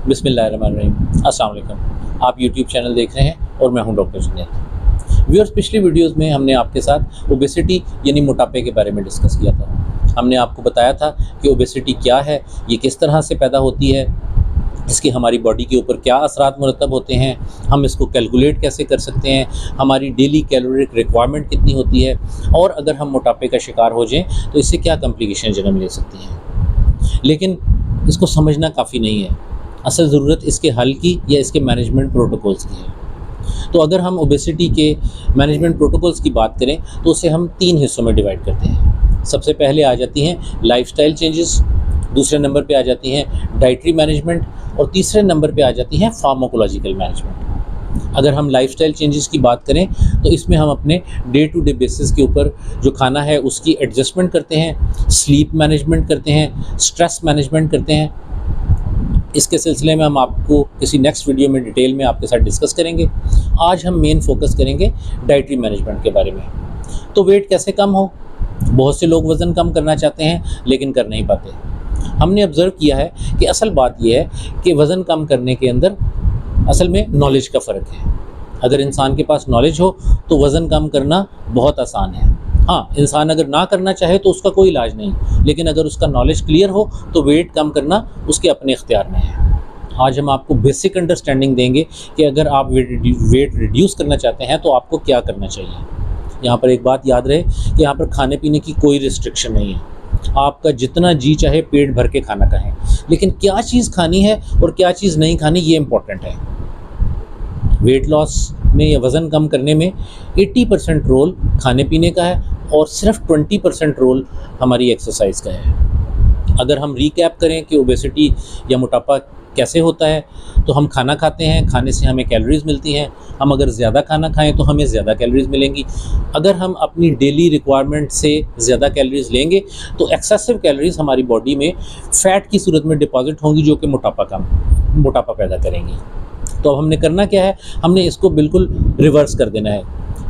बिस्मिल्लाहिर्रहमानिर्रहीम। अस्सलाम वालेकुम। आप यूट्यूब चैनल देख रहे हैं और मैं हूं डॉक्टर जुनैद। व्यूअर्स, पिछली वीडियोस में हमने आपके साथ ओबेसिटी यानी मोटापे के बारे में डिस्कस किया था। हमने आपको बताया था कि ओबेसिटी क्या है, ये किस तरह से पैदा होती है, इसके हमारी बॉडी के ऊपर क्या असरात मुरतब होते हैं, हम इसको कैलकुलेट कैसे कर सकते हैं, हमारी डेली कैलोरिक रिक्वायरमेंट कितनी होती है, और अगर हम मोटापे का शिकार हो जाएं तो इससे क्या कॉम्प्लिकेशन जन्म ले सकती हैं। लेकिन इसको समझना काफ़ी नहीं है। असल ज़रूरत इसके हल की या इसके मैनेजमेंट प्रोटोकॉल्स की है। तो अगर हम ओबेसिटी के मैनेजमेंट प्रोटोकॉल्स की बात करें तो उसे हम 3 हिस्सों में डिवाइड करते हैं। सबसे पहले आ जाती हैं लाइफस्टाइल चेंजेस, दूसरे नंबर पे आ जाती हैं डाइटरी मैनेजमेंट, और तीसरे नंबर पे आ जाती हैं फार्माकोलॉजिकल मैनेजमेंट। अगर हम लाइफस्टाइल चेंजेस की बात करें तो इसमें हम अपने डे टू डे बेसिस के ऊपर जो खाना है उसकी एडजस्टमेंट करते हैं, स्लीप मैनेजमेंट करते हैं, स्ट्रेस मैनेजमेंट करते हैं। इसके सिलसिले में हम आपको किसी नेक्स्ट वीडियो में डिटेल में आपके साथ डिस्कस करेंगे। आज हम मेन फोकस करेंगे डाइटरी मैनेजमेंट के बारे में। तो वेट कैसे कम हो? बहुत से लोग वज़न कम करना चाहते हैं लेकिन कर नहीं पाते। हमने ऑब्ज़र्व किया है कि असल बात यह है कि वज़न कम करने के अंदर असल में नॉलेज का फ़र्क है। अगर इंसान के पास नॉलेज हो तो वज़न कम करना बहुत आसान है। हाँ, इंसान अगर ना करना चाहे तो उसका कोई इलाज नहीं, लेकिन अगर उसका नॉलेज क्लियर हो तो वेट कम करना उसके अपने इख्तियार में है। आज हम आपको बेसिक अंडरस्टैंडिंग देंगे कि अगर आप वेट रिड्यूस करना चाहते हैं तो आपको क्या करना चाहिए। यहाँ पर एक बात याद रहे कि यहाँ पर खाने पीने की कोई रिस्ट्रिक्शन नहीं है। आपका जितना जी चाहे पेट भर के खाना खाएं, लेकिन क्या चीज़ खानी है और क्या चीज़ नहीं खानी ये इम्पोर्टेंट है। वेट लॉस में या वज़न कम करने में 80% रोल खाने पीने का है और सिर्फ 20% रोल हमारी एक्सरसाइज का है। अगर हम रीकैप करें कि ओबेसिटी या मोटापा कैसे होता है, तो हम खाना खाते हैं, खाने से हमें कैलोरीज़ मिलती हैं। हम अगर ज़्यादा खाना खाएं तो हमें ज़्यादा कैलोरीज़ मिलेंगी। अगर हम अपनी डेली रिक्वायरमेंट से ज़्यादा कैलोरीज़ लेंगे तो एक्सेसिव कैलोरीज़ हमारी बॉडी में फ़ैट की सूरत में डिपॉजिट होंगी, जो कि मोटापा पैदा करेंगी। तो अब हमने करना क्या है, हमने इसको बिल्कुल रिवर्स कर देना है।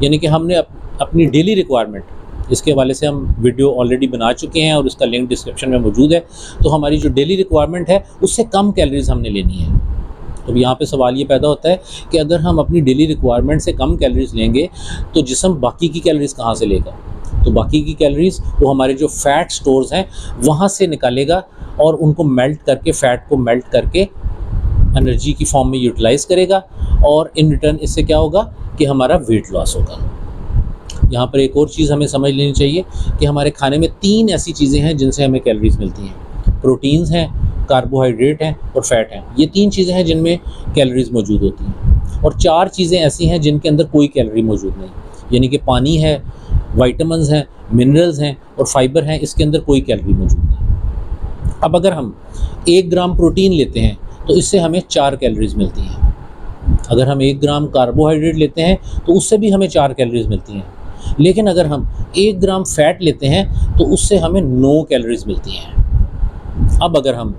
यानी कि हमने अपनी डेली रिक्वायरमेंट, इसके हवाले से हम वीडियो ऑलरेडी बना चुके हैं और उसका लिंक डिस्क्रिप्शन में मौजूद है। तो हमारी जो डेली रिक्वायरमेंट है उससे कम कैलोरीज़ हमने लेनी है। तो यहाँ पे सवाल ये पैदा होता है कि अगर हम अपनी डेली रिक्वायरमेंट से कम कैलोरीज़ लेंगे तो जिस्म बाकी की कैलोरीज़ कहाँ से लेगा? तो बाकी की कैलोरीज़ वो हमारे जो फ़ैट स्टोर्स हैं वहाँ से निकालेगा और उनको मेल्ट करके, फ़ैट को मेल्ट करके एनर्जी की फॉर्म में यूटिलाइज़ करेगा, और इन रिटर्न इससे क्या होगा कि हमारा वेट लॉस होगा। यहाँ पर एक और चीज़ हमें समझ लेनी चाहिए कि हमारे खाने में 3 ऐसी चीज़ें हैं जिनसे हमें कैलोरीज़ मिलती हैं। प्रोटीन्स हैं, कार्बोहाइड्रेट हैं और फ़ैट हैं। ये 3 चीज़ें हैं जिनमें कैलोरीज़ मौजूद होती हैं, और 4 चीज़ें ऐसी हैं जिनके अंदर कोई कैलोरी मौजूद नहीं। यानी कि पानी है, विटामिन्स हैं, मिनरल्स हैं और फाइबर हैं, इसके अंदर कोई कैलोरी मौजूद नहीं। अब अगर हम 1 ग्राम प्रोटीन लेते हैं तो इससे हमें 4 कैलोरीज़ मिलती हैं। अगर हम 1 ग्राम कार्बोहाइड्रेट लेते हैं तो उससे भी हमें 4 कैलोरीज़ मिलती हैं। लेकिन अगर हम 1 ग्राम फ़ैट लेते हैं तो उससे हमें 9 कैलोरीज़ मिलती हैं। अब अगर हम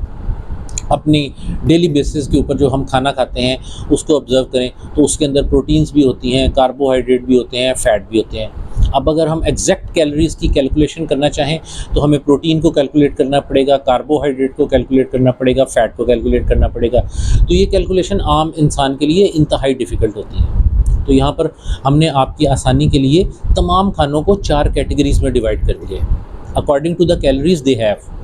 अपनी डेली बेसिस के ऊपर जो हम खाना खाते हैं उसको ऑब्ज़र्व करें तो उसके अंदर प्रोटीन्स भी होती हैं, कार्बोहाइड्रेट भी होते हैं, फ़ैट भी होते हैं। अब अगर हम एग्जैक्ट कैलोरीज़ की कैलकुलेशन करना चाहें तो हमें प्रोटीन को कैलकुलेट करना पड़ेगा, कार्बोहाइड्रेट को कैलकुलेट करना पड़ेगा, फ़ैट को कैलकुलेट करना पड़ेगा। तो ये कैलकुलेशन आम इंसान के लिए इंतहाई डिफ़िकल्ट होती है। तो यहाँ पर हमने आपकी आसानी के लिए तमाम खानों को 4 कैटेगरीज़ में डिवाइड कर दिया है according to the calories they have.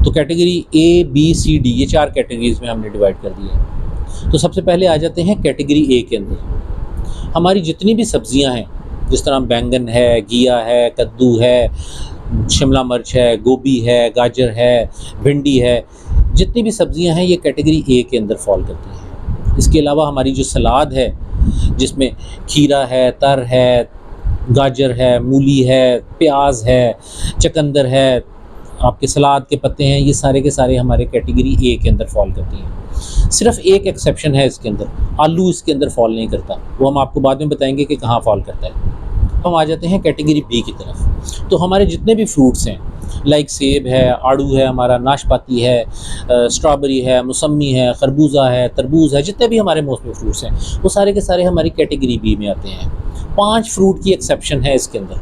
तो category A, B, C, D, ये 4 कैटेगरीज़ में हमने डिवाइड कर दिया है। तो सबसे पहले आ जाते हैं कैटेगरी ए के अंदर। हमारी जितनी भी सब्ज़ियां हैं, जिस तरह बैंगन है, घिया है, कद्दू है, शिमला मिर्च है, गोभी है, गाजर है, भिंडी है, जितनी भी सब्ज़ियां हैं ये कैटेगरी ए के अंदर फॉल करती हैं। इसके अलावा हमारी जो सलाद है जिसमें खीरा है, तर है, गाजर है, मूली है, प्याज है, चकंदर है, आपके सलाद के पत्ते हैं, ये सारे के सारे हमारे कैटेगरी ए के अंदर फॉल करती हैं। सिर्फ एक एक्सेप्शन है इसके अंदर, आलू इसके अंदर फॉल नहीं करता। वो हम आपको बाद में बताएंगे कि कहाँ फॉल करता है। हम आ जाते हैं कैटेगरी बी की तरफ। तो हमारे जितने भी फ्रूट्स हैं, लाइक सेब है, आड़ू है, हमारा नाशपाती है, स्ट्रॉबेरी है, मौसमी है, खरबूजा है, तरबूज है, जितने भी हमारे मौसमी फ्रूट्स हैं वो सारे के सारे हमारी कैटेगरी बी में आते हैं। 5 फ्रूट की एक्सेप्शन है इसके अंदर।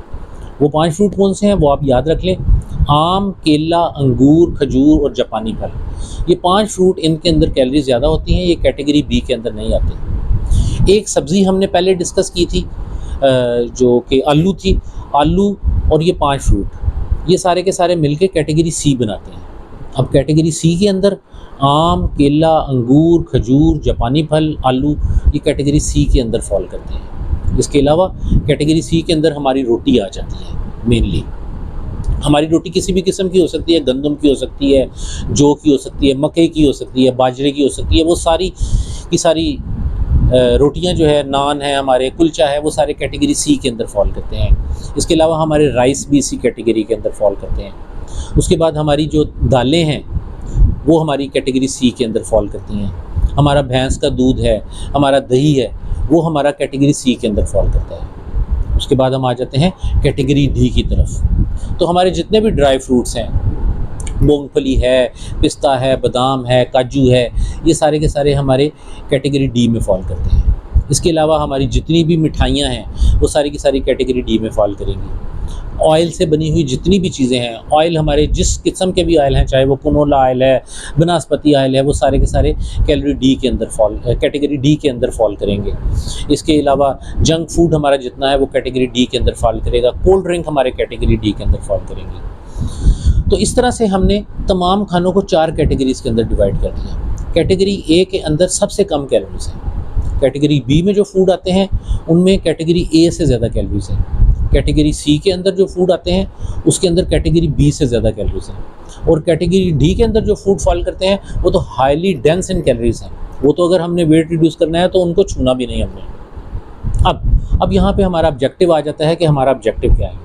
वो 5 फ्रूट कौन से हैं वो आप याद रख लें। आम, केला, अंगूर, खजूर और जापानी फल। ये 5 फ्रूट, इनके अंदर कैलोरी ज़्यादा होती हैं, ये कैटेगरी बी के अंदर नहीं आते। एक सब्ज़ी हमने पहले डिस्कस की थी जो कि आलू थी। आलू और ये 5 फ्रूट, ये सारे के सारे मिलके कैटेगरी सी बनाते हैं। अब कैटेगरी सी के अंदर आम, केला, अंगूर, खजूर, जापानी फल, आलू, ये कैटेगरी सी के अंदर फॉल करते हैं। इसके अलावा कैटेगरी सी के अंदर हमारी रोटी आ जाती है। मेनली हमारी रोटी किसी भी किस्म की हो सकती है, गंदम की हो सकती है, जौ की हो सकती है, मकई की हो सकती है, बाजरे की हो सकती है। वो सारी की सारी रोटियां जो है, नान है, हमारे कुलचा है, वो सारे कैटेगरी सी के अंदर फॉल करते हैं। इसके अलावा हमारे राइस भी इसी कैटेगरी के अंदर फॉल करते हैं। उसके बाद हमारी जो दालें हैं वो हमारी कैटेगरी सी के अंदर फॉल करती हैं। हमारा भैंस का दूध है, हमारा दही है, वो हमारा कैटेगरी सी के अंदर फॉल करता है। उसके बाद हम आ जाते हैं कैटेगरी डी की तरफ। तो हमारे जितने भी ड्राई फ्रूट्स हैं, मूंगफली है, पिस्ता है, बादाम है, काजू है, ये सारे के सारे हमारे कैटेगरी डी में फॉल करते हैं। इसके अलावा हमारी जितनी भी मिठाइयाँ हैं वो सारी की सारी कैटेगरी डी में फॉल करेंगी। ऑयल से बनी हुई जितनी भी चीज़ें हैं, ऑयल हमारे जिस किस्म के भी ऑयल हैं, चाहे वो कनोला ऑयल है, बनास्पति ऑयल है, वो सारे के सारे कैटेगरी डी के अंदर फॉल करेंगे। इसके अलावा जंक फूड हमारा जितना है वो कैटेगरी डी के अंदर फॉल करेगा। कोल्ड ड्रिंक हमारे कैटेगरी डी के अंदर फॉल करेंगे। तो इस तरह से हमने तमाम खानों को 4 कैटेगरीज़ के अंदर डिवाइड कर दिया। कैटेगरी ए के अंदर सबसे कम कैलोरीज हैं। कैटेगरी बी में जो फूड आते हैं उनमें कैटेगरी ए से ज़्यादा कैलोरीज हैं। कैटेगरी सी के अंदर जो फूड आते हैं उसके अंदर कैटेगरी बी से ज़्यादा कैलोरीज हैं। और कैटेगरी डी के अंदर जो फूड फॉल करते हैं वो तो हाईली डेंस इन कैलोरीज हैं। वो तो अगर हमने वेट रिड्यूस करना है तो उनको छूना भी नहीं हमने। अब यहाँ पे हमारा ऑब्जेक्टिव आ जाता है कि हमारा ऑब्जेक्टिव क्या है,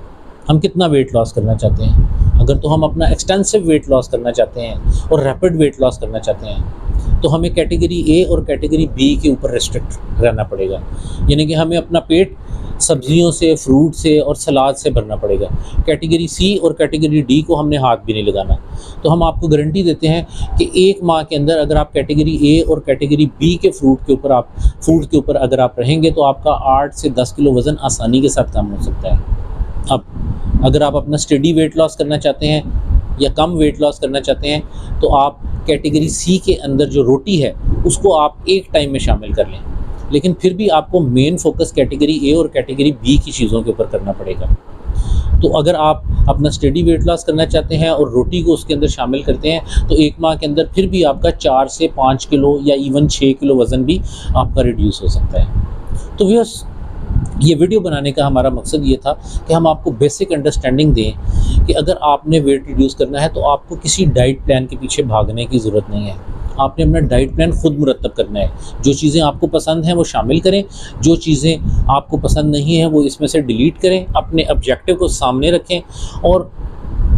हम कितना वेट लॉस करना चाहते हैं। अगर तो हम अपना एक्सटेंसिव वेट लॉस करना चाहते हैं और रैपिड वेट लॉस करना चाहते हैं तो हमें कैटेगरी ए और कैटेगरी बी के ऊपर रिस्ट्रिक्ट रहना पड़ेगा। यानी कि हमें अपना पेट सब्जियों से, फ्रूट से और सलाद से भरना पड़ेगा। कैटेगरी सी और कैटेगरी डी को हमने हाथ भी नहीं लगाना। तो हम आपको गारंटी देते हैं कि 1 माह के अंदर अगर आप कैटेगरी ए और कैटेगरी बी के फूड के ऊपर अगर आप रहेंगे तो आपका 8 से 10 किलो वज़न आसानी के साथ कम हो सकता है। अब अगर आप अपना स्टेडी वेट लॉस करना चाहते हैं या कम वेट लॉस करना चाहते हैं तो आप कैटेगरी सी के अंदर जो रोटी है उसको आप एक टाइम में शामिल कर लें। लेकिन फिर भी आपको मेन फोकस कैटेगरी ए और कैटेगरी बी की चीज़ों के ऊपर करना पड़ेगा। तो अगर आप अपना स्टेडी वेट लॉस करना चाहते हैं और रोटी को उसके अंदर शामिल करते हैं तो 1 माह के अंदर फिर भी आपका 4 से 5 किलो या इवन 6 किलो वज़न भी आपका रिड्यूस हो सकता है। तो व्यूअर्स, ये वीडियो बनाने का हमारा मकसद ये था कि हम आपको बेसिक अंडरस्टैंडिंग दें कि अगर आपने वेट रिड्यूस करना है तो आपको किसी डाइट प्लान के पीछे भागने की ज़रूरत नहीं है। आपने अपना डाइट प्लान खुद मुरतब करना है। जो चीज़ें आपको पसंद हैं वो शामिल करें, जो चीज़ें आपको पसंद नहीं हैं वो इसमें से डिलीट करें। अपने ऑब्जेक्टिव को सामने रखें और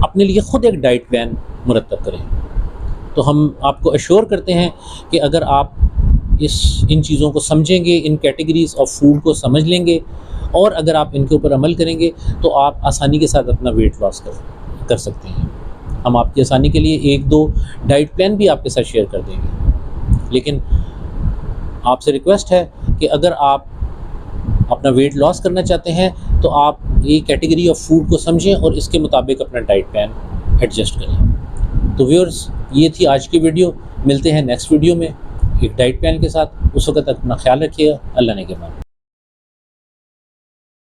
अपने लिए ख़ुद एक डाइट प्लान मुरतब करें। तो हम आपको अश्योर करते हैं कि अगर आप इन चीज़ों को समझेंगे, इन कैटेगरीज़ ऑफ फूड को समझ लेंगे और अगर आप इनके ऊपर अमल करेंगे तो आप आसानी के साथ अपना वेट लॉस कर सकते हैं। हम आपकी आसानी के लिए 1-2 डाइट प्लान भी आपके साथ शेयर कर देंगे। लेकिन आपसे रिक्वेस्ट है कि अगर आप अपना वेट लॉस करना चाहते हैं तो आप ये कैटेगरी ऑफ फूड को समझें और इसके मुताबिक अपना डाइट प्लान एडजस्ट करें। तो व्यूअर्स, ये थी आज की वीडियो। मिलते हैं नेक्स्ट वीडियो में एक डाइट प्लान के साथ। उस वक्त तक अपना ख्याल रखिएगा। अल्लाह ने के बाद।